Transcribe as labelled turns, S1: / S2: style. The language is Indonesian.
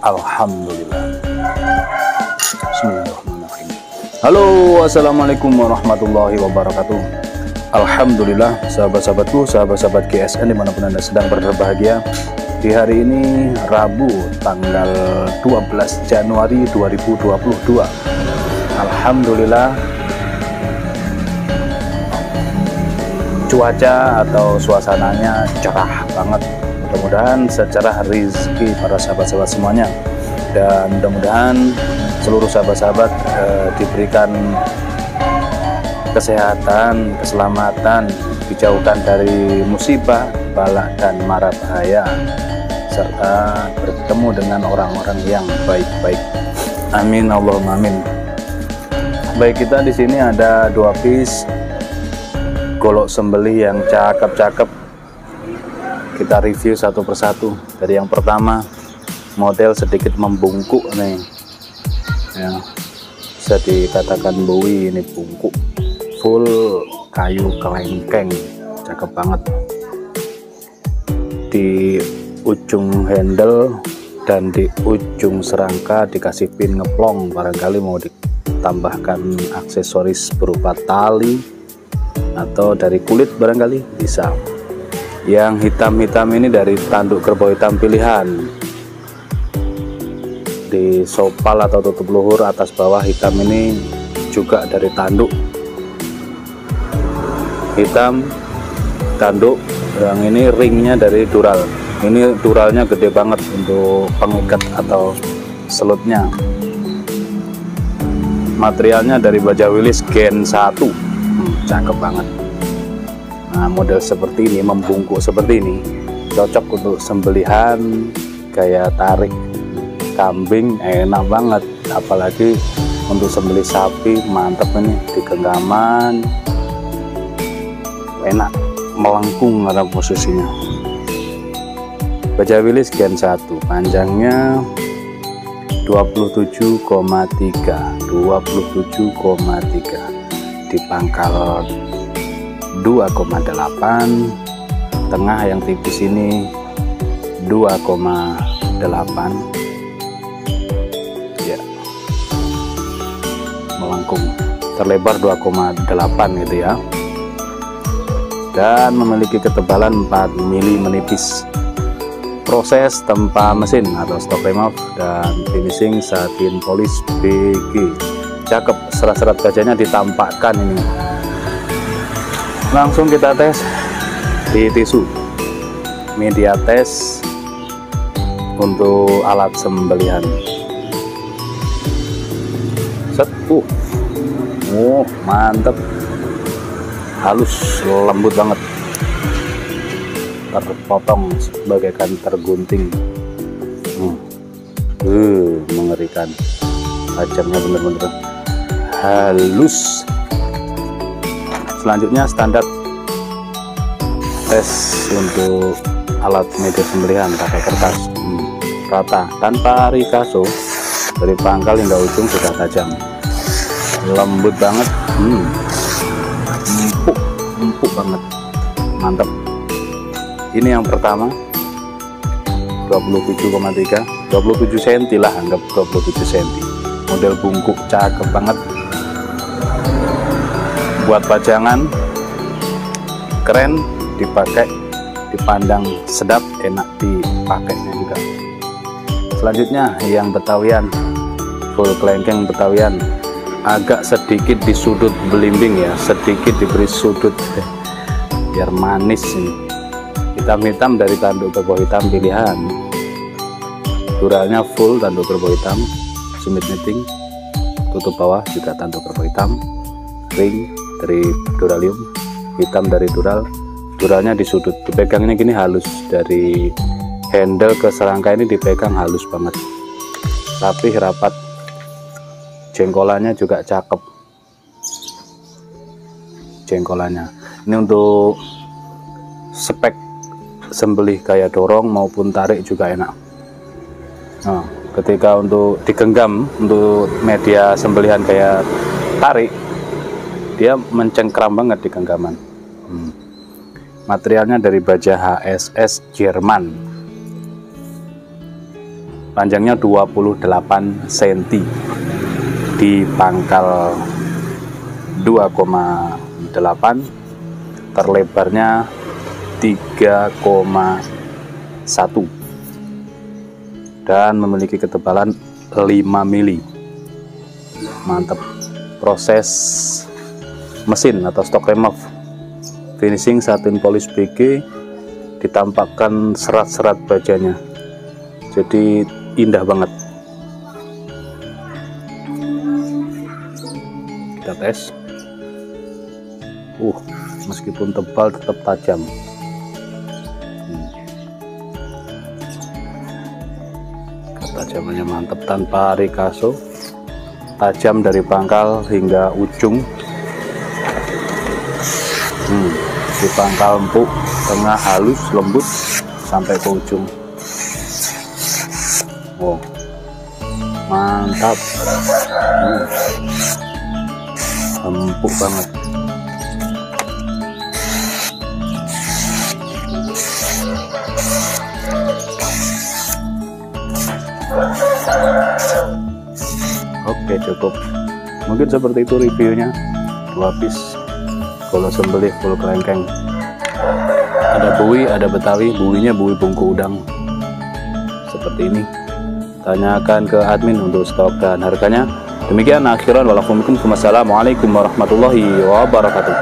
S1: Alhamdulillah. Bismillahirrahmanirrahim. Halo, assalamualaikum warahmatullahi wabarakatuh. Alhamdulillah, sahabat-sahabatku, sahabat-sahabat GSN dimanapun Anda sedang berbahagia. Di hari ini Rabu tanggal 12 Januari 2022. Alhamdulillah, cuaca atau suasananya cerah banget. Mudah-mudahan secara rezeki para sahabat-sahabat semuanya, dan mudah-mudahan seluruh sahabat-sahabat diberikan kesehatan, keselamatan, dijauhkan dari musibah, bala dan mara bahaya, serta bertemu dengan orang-orang yang baik-baik. Amin Allahumma amin. Baik, kita di sini ada 2 piece golok sembelih yang cakep-cakep. Kita review satu persatu. Dari yang pertama, model sedikit membungkuk nih ya, bisa dikatakan Bowie ini bungkuk, full kayu kelengkeng, cakep banget. Di ujung handle dan di ujung serangka dikasih pin ngeplong, barangkali mau ditambahkan aksesoris berupa tali atau dari kulit, barangkali bisa. Yang hitam-hitam ini dari tanduk kerbau hitam pilihan, di sopal atau tutup luhur atas bawah hitam ini juga dari tanduk hitam. Tanduk yang ini ringnya dari dural, ini duralnya gede banget untuk pengikat atau selutnya. Materialnya dari baja Willys Gen 1, cakep banget. Nah, model seperti ini, membungkuk seperti ini, cocok untuk sembelihan kayak tarik kambing, enak banget. Apalagi untuk sembelih sapi, mantep ini di genggaman, enak, melengkung ada posisinya. Baja Willys Gen 1, panjangnya 27,3, di pangkal 2,8, tengah yang tipis ini 2,8 ya, melengkung, terlebar 2,8 gitu ya, dan memiliki ketebalan 4 mili menipis. Proses tempa mesin atau stop remove dan finishing satin polish BG, cakep. Serat-serat bajanya ditampakkan ini. Langsung kita tes di tisu, media tes untuk alat sembelihan. Set, mantep, halus, lembut banget, terpotong bagaikan tergunting. Mengerikan, tajamnya bener-bener halus. Selanjutnya standar tes untuk alat media sembelihan pakai kertas rata tanpa rikaso, dari pangkal hingga ujung sudah tajam, lembut banget, empuk banget, mantap. Ini yang pertama 27,3, 27 cm lah, anggap 27 cm, model bungkuk, cakep banget. Buat pajangan keren, dipakai, dipandang sedap, enak dipakainya juga. Selanjutnya yang Betawian, full kelengkeng Betawian, agak sedikit di sudut belimbing ya, sedikit diberi sudut biar manis ini. Hitam-hitam dari tanduk kerbau hitam pilihan, duralnya full tanduk kerbau hitam, sumit knitting, tutup bawah juga tanduk kerbau hitam, ring dari duralium, hitam dari dural, duralnya di sudut, dipegangnya gini halus, dari handle ke serangka ini dipegang halus banget, rapih, rapat. Jengkolannya juga cakep, jengkolannya ini untuk spek sembelih kayak dorong maupun tarik juga enak. Nah, ketika untuk digenggam untuk media sembelihan kayak tarik, dia mencengkram banget di genggaman. Materialnya dari baja HSS Jerman. panjangnya 28 cm di pangkal 2,8, terlebarnya 3,1 dan memiliki ketebalan 5 mili. Mantap. Proses mesin atau stock remove, finishing satin polish BG, ditampakkan serat-serat bajanya, jadi indah banget. Kita tes. Meskipun tebal tetap tajam. Ketajamannya mantap, tanpa rikaso, tajam dari pangkal hingga ujung. Di pangkal empuk, tengah halus lembut sampai ke ujung. Mantap. Empuk banget. Oke, cukup. Mungkin seperti itu reviewnya. 2 piece kalau sembelih full kelengkeng. Ada buih, ada betawi. Buihnya buih bungku udang seperti ini. Tanyakan ke admin untuk stok dan harganya. Demikian akhiran walaupun. Wassalamualaikum warahmatullahi wabarakatuh.